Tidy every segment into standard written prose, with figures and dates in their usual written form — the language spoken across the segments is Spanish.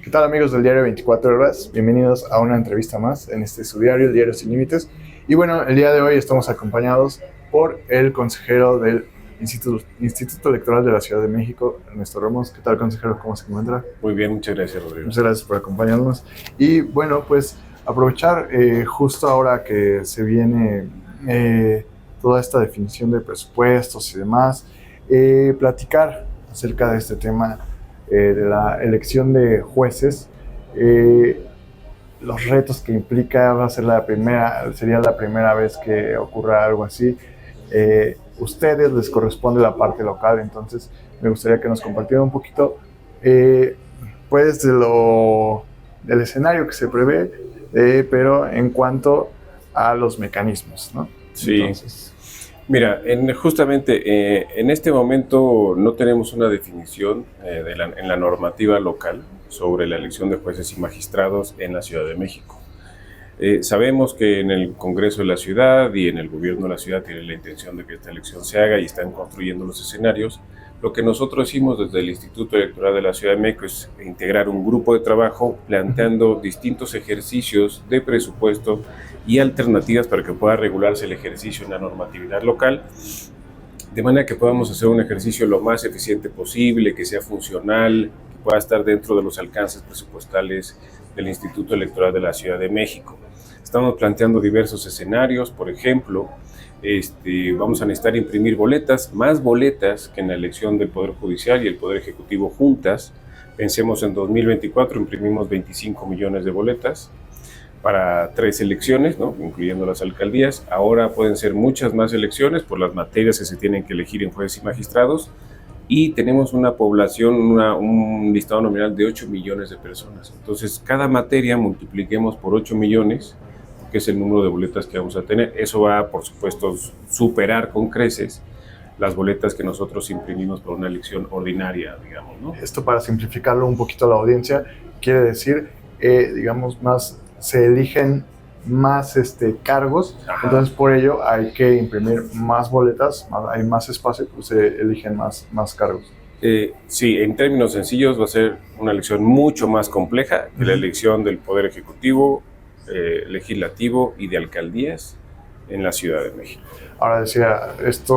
¿Qué tal, amigos del diario 24 horas? Bienvenidos a una entrevista más en este su diario, el Diario Sin Límites. Y bueno, el día de hoy estamos acompañados por el consejero del Instituto Electoral de la Ciudad de México, Ernesto Ramos. ¿Qué tal, consejero? ¿Cómo se encuentra? Muy bien, muchas gracias, Rodrigo. Muchas gracias por acompañarnos. Y bueno, pues aprovechar justo ahora que se viene toda esta definición de presupuestos y demás, platicar acerca de este tema de la elección de jueces, los retos que implica. Sería la primera vez que ocurra algo así. Ustedes les corresponde la parte local, entonces me gustaría que nos compartieran un poquito pues del escenario que se prevé, pero en cuanto a los mecanismos, ¿no? Sí. Entonces, Mira, justamente en este momento no tenemos una definición en la normativa local sobre la elección de jueces y magistrados en la Ciudad de México. Sabemos que en el Congreso de la Ciudad y en el Gobierno de la Ciudad tienen la intención de que esta elección se haga y están construyendo los escenarios. Lo que nosotros hicimos desde el Instituto Electoral de la Ciudad de México es integrar un grupo de trabajo planteando distintos ejercicios de presupuesto y alternativas para que pueda regularse el ejercicio en la normatividad local, de manera que podamos hacer un ejercicio lo más eficiente posible, que sea funcional, que pueda estar dentro de los alcances presupuestales del Instituto Electoral de la Ciudad de México. Estamos planteando diversos escenarios. Por ejemplo, vamos a necesitar imprimir boletas, más boletas que en la elección del Poder Judicial y el Poder Ejecutivo juntas. Pensemos en 2024, imprimimos 25 millones de boletas para 3 elecciones, ¿no? Incluyendo las alcaldías. Ahora pueden ser muchas más elecciones por las materias que se tienen que elegir en jueces y magistrados. Y tenemos una población, un listado nominal de 8 millones de personas. Entonces, cada materia multipliquemos por 8 millones, que es el número de boletas que vamos a tener. Eso va, por supuesto, superar con creces las boletas que nosotros imprimimos por una elección ordinaria, digamos, ¿no? Esto, para simplificarlo un poquito a la audiencia, quiere decir, se eligen más cargos. Ajá. Entonces por ello hay que imprimir más boletas, hay más espacio, pues se eligen más cargos. Sí, en términos sencillos va a ser una elección mucho más compleja que la elección del Poder Ejecutivo, Legislativo y de alcaldías en la Ciudad de México. Ahora decía, este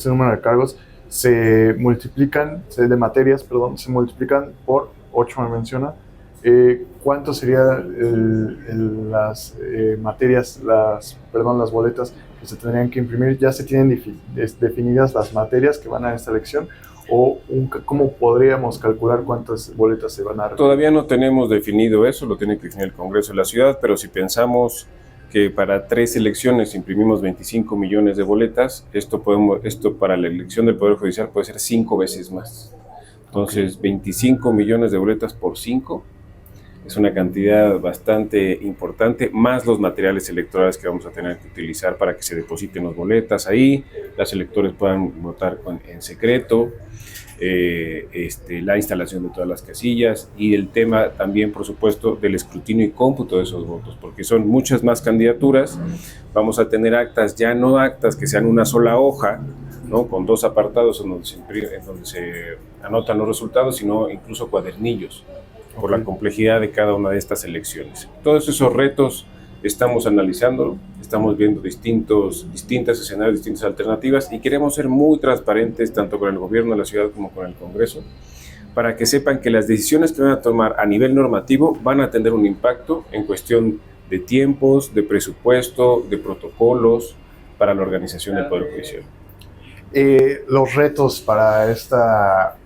número de cargos se multiplican por 8, me menciona. ¿Cuánto serían las materias, las boletas que se tendrían que imprimir? ¿Ya se tienen definidas las materias que van a esta elección? ¿O cómo podríamos calcular cuántas boletas se van a repartir? Todavía no tenemos definido eso, lo tiene que definir el Congreso de la Ciudad, pero si pensamos que para 3 elecciones imprimimos 25 millones de boletas, esto para la elección del Poder Judicial puede ser 5 veces más. Entonces, 25 millones de boletas por 5 es una cantidad bastante importante, más los materiales electorales que vamos a tener que utilizar para que se depositen las boletas ahí, los electores puedan votar en secreto, la instalación de todas las casillas y el tema también, por supuesto, del escrutinio y cómputo de esos votos, porque son muchas más candidaturas. Vamos a tener actas, ya no actas que sean una sola hoja, ¿no? Con 2 apartados en donde se anotan los resultados, sino incluso cuadernillos, por la complejidad de cada una de estas elecciones. Todos esos retos estamos analizando, estamos viendo distintos escenarios, distintas alternativas, y queremos ser muy transparentes tanto con el gobierno de la ciudad como con el Congreso, para que sepan que las decisiones que van a tomar a nivel normativo van a tener un impacto en cuestión de tiempos, de presupuesto, de protocolos para la organización del Poder Judicial. Los retos para esta,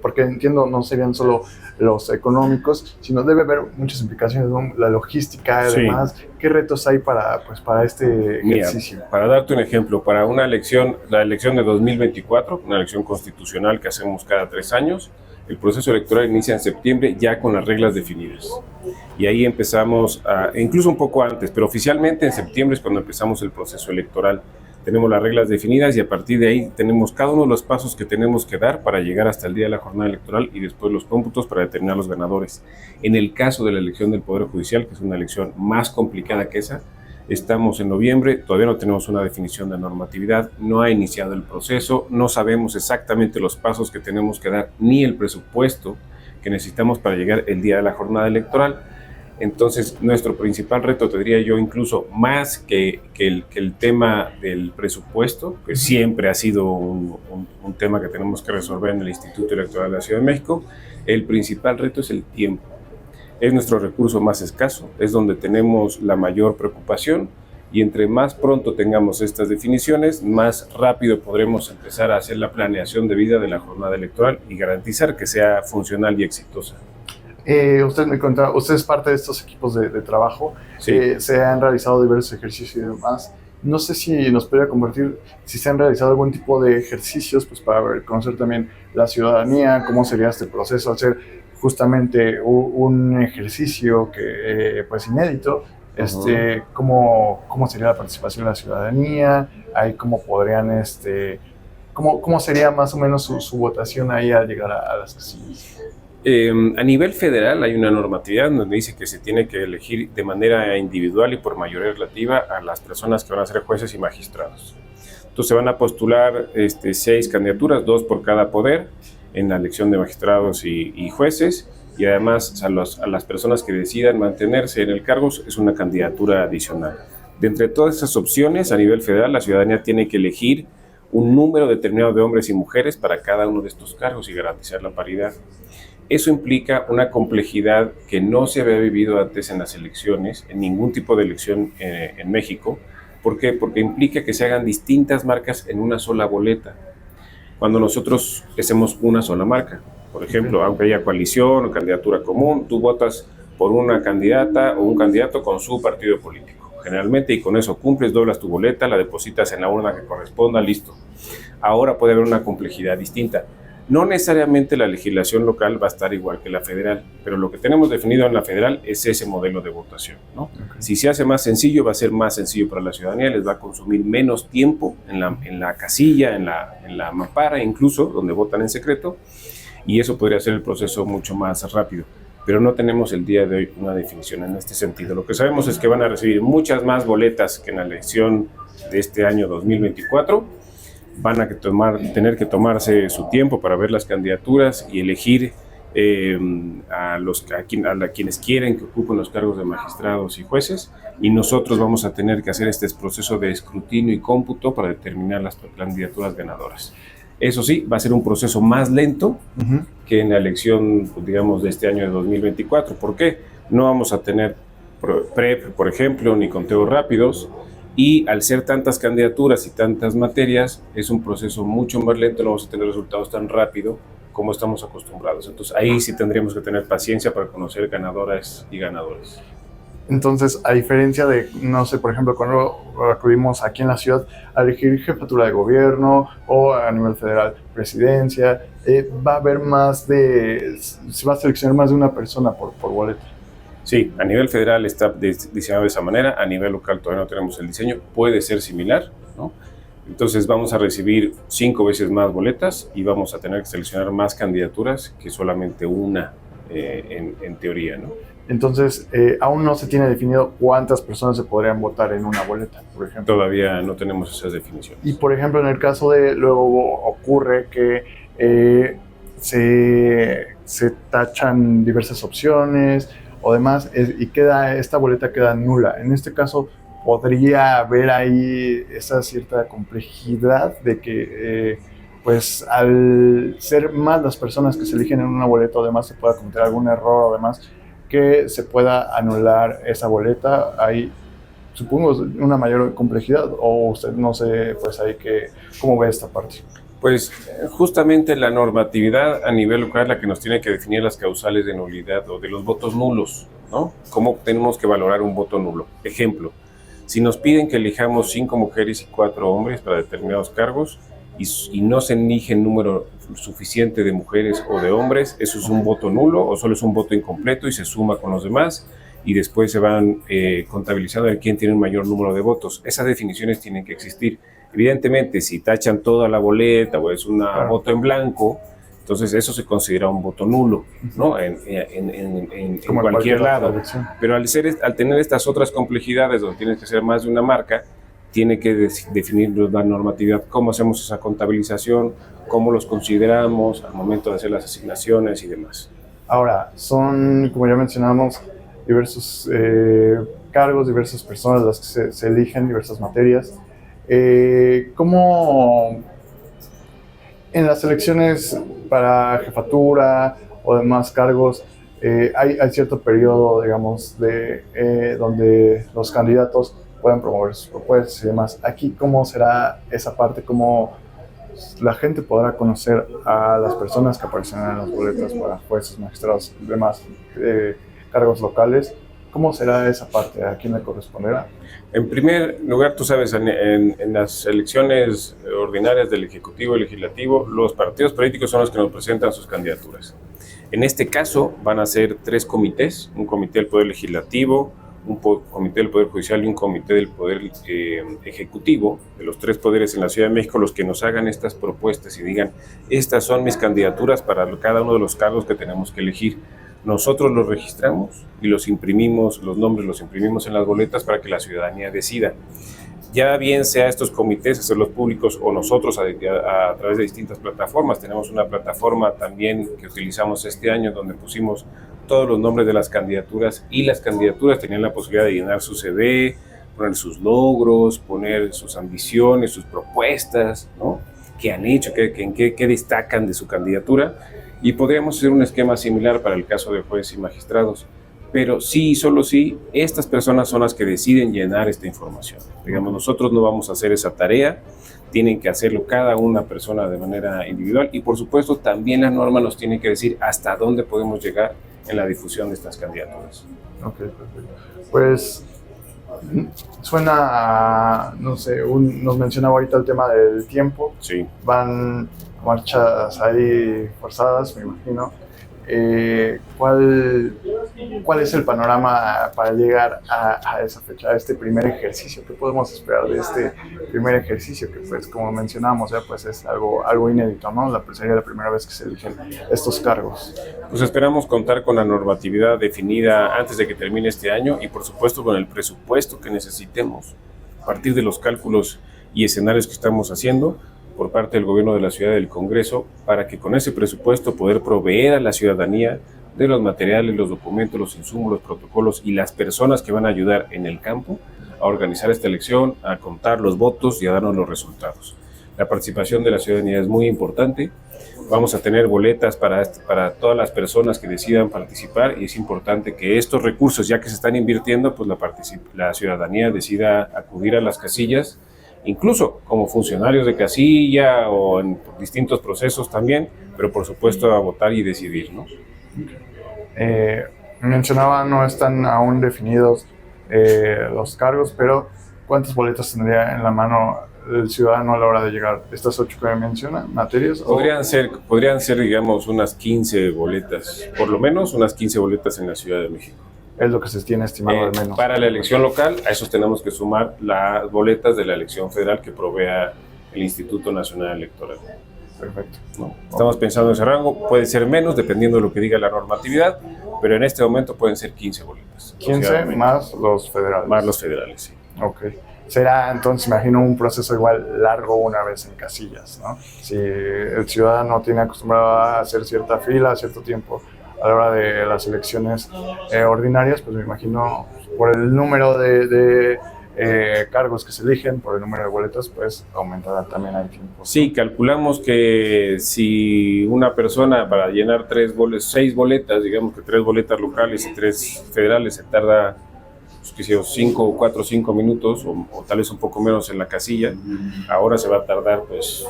porque entiendo no serían solo los económicos, sino debe haber muchas implicaciones, ¿no? La logística, además. Sí. ¿Qué retos hay para este ejercicio? Mira, para darte un ejemplo, para una elección, la elección de 2024, una elección constitucional que hacemos cada 3 años, el proceso electoral inicia en septiembre ya con las reglas definidas. Y ahí empezamos, incluso un poco antes, pero oficialmente en septiembre es cuando empezamos el proceso electoral. Tenemos las reglas definidas y a partir de ahí tenemos cada uno de los pasos que tenemos que dar para llegar hasta el día de la jornada electoral y después los cómputos para determinar los ganadores. En el caso de la elección del Poder Judicial, que es una elección más complicada que esa, estamos en noviembre, todavía no tenemos una definición de normatividad, no ha iniciado el proceso, no sabemos exactamente los pasos que tenemos que dar ni el presupuesto que necesitamos para llegar el día de la jornada electoral. Entonces, nuestro principal reto, te diría yo, incluso más que el tema del presupuesto, que siempre ha sido un tema que tenemos que resolver en el Instituto Electoral de la Ciudad de México, el principal reto es el tiempo. Es nuestro recurso más escaso, es donde tenemos la mayor preocupación, y entre más pronto tengamos estas definiciones, más rápido podremos empezar a hacer la planeación debida de la jornada electoral y garantizar que sea funcional y exitosa. Usted me contaba, usted es parte de estos equipos de trabajo, Sí. se han realizado diversos ejercicios y demás. No sé si nos podría compartir si se han realizado algún tipo de ejercicios pues, para conocer también la ciudadanía, cómo sería este proceso, hacer justamente un ejercicio que pues inédito, cómo sería la participación de la ciudadanía, ahí cómo podrían, cómo sería más o menos su votación ahí al llegar a las casillas. A nivel federal hay una normatividad donde dice que se tiene que elegir de manera individual y por mayoría relativa a las personas que van a ser jueces y magistrados. Entonces se van a postular 6 candidaturas, 2 por cada poder, en la elección de magistrados y jueces, y además a las personas que decidan mantenerse en el cargo es una candidatura adicional. De entre todas esas opciones, a nivel federal, la ciudadanía tiene que elegir un número determinado de hombres y mujeres para cada uno de estos cargos y garantizar la paridad. Eso implica una complejidad que no se había vivido antes en las elecciones, en ningún tipo de elección en México. ¿Por qué? Porque implica que se hagan distintas marcas en una sola boleta. Cuando nosotros hacemos una sola marca, por ejemplo, aunque haya coalición o candidatura común, tú votas por una candidata o un candidato con su partido político, generalmente, y con eso cumples, doblas tu boleta, la depositas en la urna que corresponda, listo. Ahora puede haber una complejidad distinta. No necesariamente la legislación local va a estar igual que la federal, pero lo que tenemos definido en la federal es ese modelo de votación, ¿no? Okay. Si se hace más sencillo, va a ser más sencillo para la ciudadanía, les va a consumir menos tiempo en la casilla, en la mampara, incluso, donde votan en secreto, y eso podría hacer el proceso mucho más rápido. Pero no tenemos el día de hoy una definición en este sentido. Lo que sabemos es que van a recibir muchas más boletas que en la elección de este año 2024, van a tener que tomarse su tiempo para ver las candidaturas y elegir a quienes quieren que ocupen los cargos de magistrados y jueces, y nosotros vamos a tener que hacer este proceso de escrutinio y cómputo para determinar las candidaturas ganadoras. Eso sí, va a ser un proceso más lento que en la elección, digamos, de este año de 2024. ¿Por qué? No vamos a tener PREP, por ejemplo, ni conteos rápidos. Y al ser tantas candidaturas y tantas materias, es un proceso mucho más lento, no vamos a tener resultados tan rápido como estamos acostumbrados. Entonces ahí sí tendríamos que tener paciencia para conocer ganadoras y ganadores. Entonces, a diferencia de, no sé, por ejemplo, cuando acudimos aquí en la ciudad a elegir jefatura de gobierno o a nivel federal presidencia, va a haber se va a seleccionar más de una persona por boleta. Sí, a nivel federal está diseñado de esa manera, a nivel local todavía no tenemos el diseño, puede ser similar, ¿no? Entonces vamos a recibir 5 veces más boletas y vamos a tener que seleccionar más candidaturas que solamente una en teoría, ¿no? Entonces, aún no se tiene definido cuántas personas se podrían votar en una boleta, por ejemplo. Todavía no tenemos esas definiciones. Y, por ejemplo, en el caso de, luego ocurre que se tachan diversas opciones o demás, y esta boleta queda nula. En este caso, podría haber ahí esa cierta complejidad de que, pues, al ser más las personas que se eligen en una boleta, además se pueda cometer algún error, además que se pueda anular esa boleta. Hay, supongo, una mayor complejidad, o usted no sé, pues, ahí ¿cómo ve esta parte? Pues justamente la normatividad a nivel local es la que nos tiene que definir las causales de nulidad o de los votos nulos, ¿no? ¿Cómo tenemos que valorar un voto nulo? Ejemplo, si nos piden que elijamos 5 mujeres y 4 hombres para determinados cargos y no se elige el número suficiente de mujeres o de hombres, ¿eso es un voto nulo o solo es un voto incompleto y se suma con los demás? Y después se van contabilizando de quién tiene un mayor número de votos. Esas definiciones tienen que existir. Evidentemente, si tachan toda la boleta o es un voto en blanco, entonces eso se considera un voto nulo, ¿no? En cualquier lado. Pero al tener estas otras complejidades donde tienes que hacer más de una marca, tiene que definir la normatividad, cómo hacemos esa contabilización, cómo los consideramos al momento de hacer las asignaciones y demás. Ahora, son, como ya mencionamos, diversos cargos, diversas personas las que se eligen, diversas materias. ¿Cómo en las elecciones para jefatura o demás cargos hay cierto periodo, digamos, donde los candidatos pueden promover sus propuestas y demás? Aquí, ¿cómo será esa parte? ¿Cómo la gente podrá conocer a las personas que aparecerán en las boletas para jueces, magistrados y demás cargos locales? ¿Cómo será esa parte? ¿A quién le corresponderá? En primer lugar, tú sabes, en las elecciones ordinarias del Ejecutivo y Legislativo, los partidos políticos son los que nos presentan sus candidaturas. En este caso van a ser 3 comités, un comité del Poder Legislativo, un comité del Poder Judicial y un comité del Poder Ejecutivo, de los 3 poderes en la Ciudad de México, los que nos hagan estas propuestas y digan, estas son mis candidaturas para cada uno de los cargos que tenemos que elegir. Nosotros los registramos y los imprimimos, los nombres los imprimimos en las boletas para que la ciudadanía decida. Ya bien sea estos comités hacerlos públicos o nosotros a través de distintas plataformas. Tenemos una plataforma también que utilizamos este año donde pusimos todos los nombres de las candidaturas y las candidaturas tenían la posibilidad de llenar su CV, poner sus logros, poner sus ambiciones, sus propuestas, ¿no? ¿Qué han hecho? ¿Qué destacan de su candidatura? Y podríamos hacer un esquema similar para el caso de jueces y magistrados. Pero sí, solo sí, estas personas son las que deciden llenar esta información. Digamos, nosotros no vamos a hacer esa tarea, tienen que hacerlo cada una persona de manera individual y por supuesto también la norma nos tiene que decir hasta dónde podemos llegar en la difusión de estas candidaturas. Ok, perfecto. Pues suena a, no sé, nos mencionaba ahorita el tema del tiempo. Sí. Van marchas ahí forzadas, me imagino. ¿Cuál es el panorama para llegar a esa fecha, a este primer ejercicio? ¿Qué podemos esperar de este primer ejercicio? Que pues, como mencionamos, ya pues es algo inédito, ¿no? Sería la primera vez que se eligen estos cargos. Pues esperamos contar con la normatividad definida antes de que termine este año y por supuesto con el presupuesto que necesitemos a partir de los cálculos y escenarios que estamos haciendo por parte del gobierno de la ciudad y del Congreso, para que con ese presupuesto poder proveer a la ciudadanía de los materiales, los documentos, los insumos, los protocolos y las personas que van a ayudar en el campo a organizar esta elección, a contar los votos y a darnos los resultados. La participación de la ciudadanía es muy importante. Vamos a tener boletas para todas las personas que decidan participar y es importante que estos recursos, ya que se están invirtiendo, pues la ciudadanía decida acudir a las casillas, incluso como funcionarios de casilla o en distintos procesos también, pero por supuesto a votar y decidir, ¿no? Mencionaba, no están aún definidos los cargos, pero ¿cuántas boletas tendría en la mano el ciudadano a la hora de llegar? ¿Estas 8 que me menciona, materias? Podrían ser, digamos, unas 15 boletas, por lo menos unas 15 boletas en la Ciudad de México. Es lo que se tiene estimado al menos. Para la elección local, a esos tenemos que sumar las boletas de la elección federal que provea el Instituto Nacional Electoral. Perfecto. ¿No? Estamos pensando en ese rango, puede ser menos dependiendo de lo que diga la normatividad, pero en este momento pueden ser 15 boletas. 15 más los federales. Más los federales, sí. Ok. Será entonces, imagino, un proceso igual largo una vez en casillas, ¿no? Si el ciudadano tiene acostumbrado a hacer cierta fila, cierto tiempo a la hora de las elecciones ordinarias, pues me imagino por el número de cargos que se eligen, por el número de boletas, pues aumentará también el tiempo. Sí, calculamos que si una persona para llenar 6 boletas, digamos que 3 boletas locales y 3 federales, se tarda 4 o 5 minutos o tal vez un poco menos en la casilla, ahora se va a tardar pues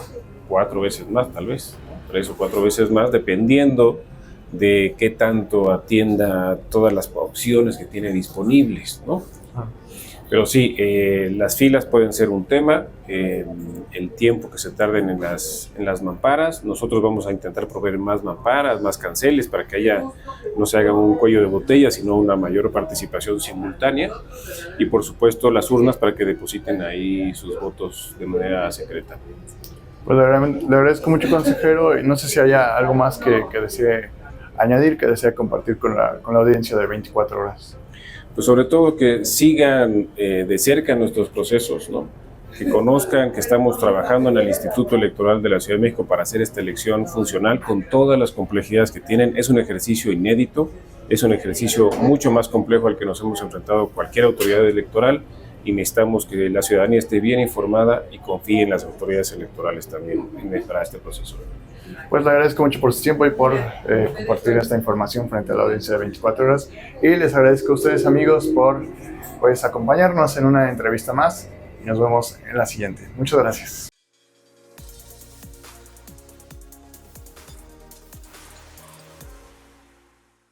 4 veces más, tal vez, 3 o 4 veces más, dependiendo de qué tanto atienda todas las opciones que tiene disponibles, ¿no? Pero sí, las filas pueden ser un tema, el tiempo que se tarden en las mamparas. Nosotros vamos a intentar proveer más mamparas, más canceles para que no se haga un cuello de botella, sino una mayor participación simultánea. Y por supuesto las urnas para que depositen ahí sus votos de manera secreta. Pues le agradezco mucho, consejero, y no sé si haya algo más que desee añadir, que desea compartir con la audiencia de 24 horas. Pues sobre todo que sigan de cerca nuestros procesos, ¿no? que conozcan que estamos trabajando en el Instituto Electoral de la Ciudad de México para hacer esta elección funcional con todas las complejidades que tienen. Es un ejercicio inédito, es un ejercicio mucho más complejo al que nos hemos enfrentado cualquier autoridad electoral, y necesitamos que la ciudadanía esté bien informada y confíe en las autoridades electorales también para este proceso. Pues le agradezco mucho por su tiempo y por compartir esta información frente a la audiencia de 24 horas. Y les agradezco a ustedes, amigos, por acompañarnos en una entrevista más. Y nos vemos en la siguiente. Muchas gracias.